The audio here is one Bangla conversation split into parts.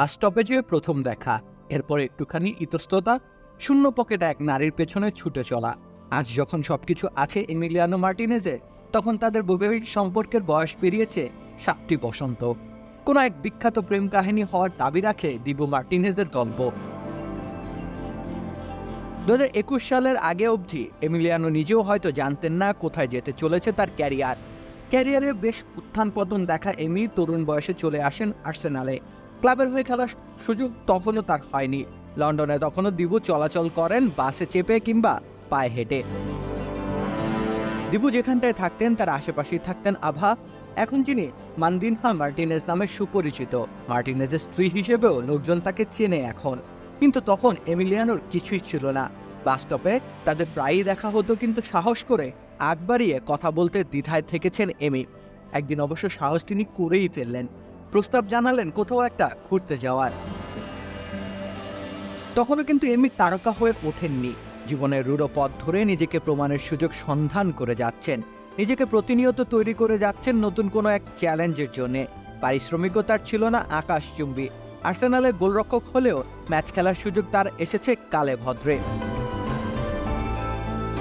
বাস স্টপেজে প্রথম দেখা, এরপর একটুখানি ইতস্ততা, শূন্য পকেটে এক নারীর পেছনে ছুটে চলা। আজ যখন সবকিছু আছে এমিলিয়ানো মার্টিনেজে, তখন তাদের বৈবাহিক সম্পর্কের বয়স পেরিয়েছে 7টি বসন্ত। কোনো এক বিখ্যাত প্রেম কাহিনী হওয়ার দাবি রাখে দিবু মার্টিনেজের গল্প। 2021 সালের আগে অবধি এমিলিয়ানো নিজেও হয়তো জানতেন না কোথায় যেতে চলেছে তার ক্যারিয়ারে বেশ উত্থান পতন দেখা এমি তরুণ বয়সে চলে আসেন আর্সেনালে। ক্লাবের হয়ে খেলার সুযোগ তখনও তার হয়নি। লন্ডনে তখনও দিবু চলাচল করেন বাসে চেপে কিংবা পায়ে হেঁটে। দিবু যেখানটায় থাকতেন তার আশেপাশেই থাকতেন আভা। এখন যিনি মান্দিনহা মার্টিনেজ নামে সুপরিচিত, মার্টিনেজের স্ত্রী হিসেবেও লোকজন তাকে চেনে এখন। কিন্তু তখন এমিলিয়ানোর কিছুই ছিল না। বাস্তবে তাদের প্রায়ই দেখা হতো, কিন্তু সাহস করে আগ বাড়িয়ে কথা বলতে দ্বিধায় থেকেছেন এমি। একদিন অবশ্য সাহস তিনি করেই ফেললেন, প্রস্তাব জানালেন কোথাও একটা ঘুরতে যাওয়ার। তখনও কিন্তু এমি তারকা হয়ে ওঠেননি। জীবনের রূঢ় পথ ধরে নিজেকে প্রমাণের সুযোগ সন্ধান করে যাচ্ছেন, নিজেকে প্রতিনিয়ত তৈরি করে যাচ্ছেন নতুন কোনো এক চ্যালেঞ্জের জন্য। পারিশ্রমিকও তার ছিল না আকাশচুম্বী। আর্সেনালের গোলরক্ষক হলেও ম্যাচ খেলার সুযোগ তার এসেছে কালে ভদ্রে।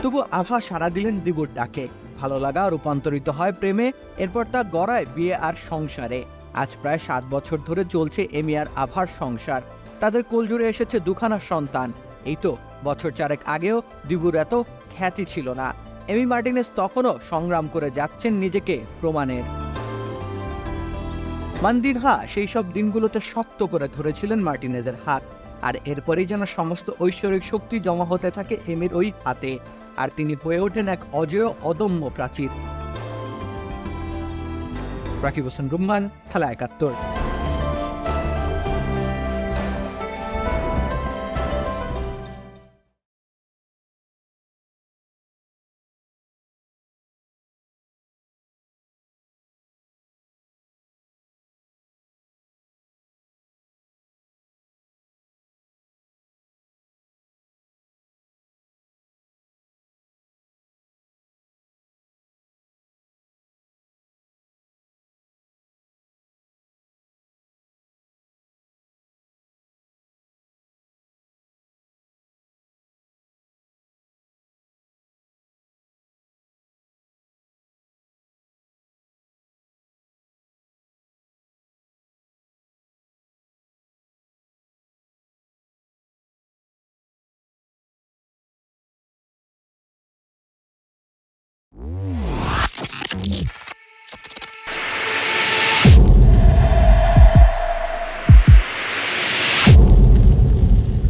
তবু আভা সাড়া দিলেন দিবুর ডাকে। ভালো লাগা রূপান্তরিত হয় প্রেমে, এরপর তা গড়ায় বিয়ে আর সংসারে। আজ প্রায় 7 বছর ধরে চলছে এমি আর আভার সংসার। তাদের কোলজুড়ে এসেছে দুখানা সন্তান। এই তো বছর 4 আগেও দিবুর এত খ্যাতি ছিল না। এমি মার্টিনেজ তখনও সংগ্রাম করে যাচ্ছেন নিজেকে প্রমাণের। মান্দিনহা সেই সব দিনগুলোতে শক্ত করে ধরেছিলেন মার্টিনেজের হাত, আর এরপরেই যেন সমস্ত ঐশ্বরিক শক্তি জমা হতে থাকে এমির ওই হাতে, আর তিনি হয়ে ওঠেন এক অজেয় অদম্য প্রাচীর। রাকিব হোসেন রুম্মান, খেলা 71।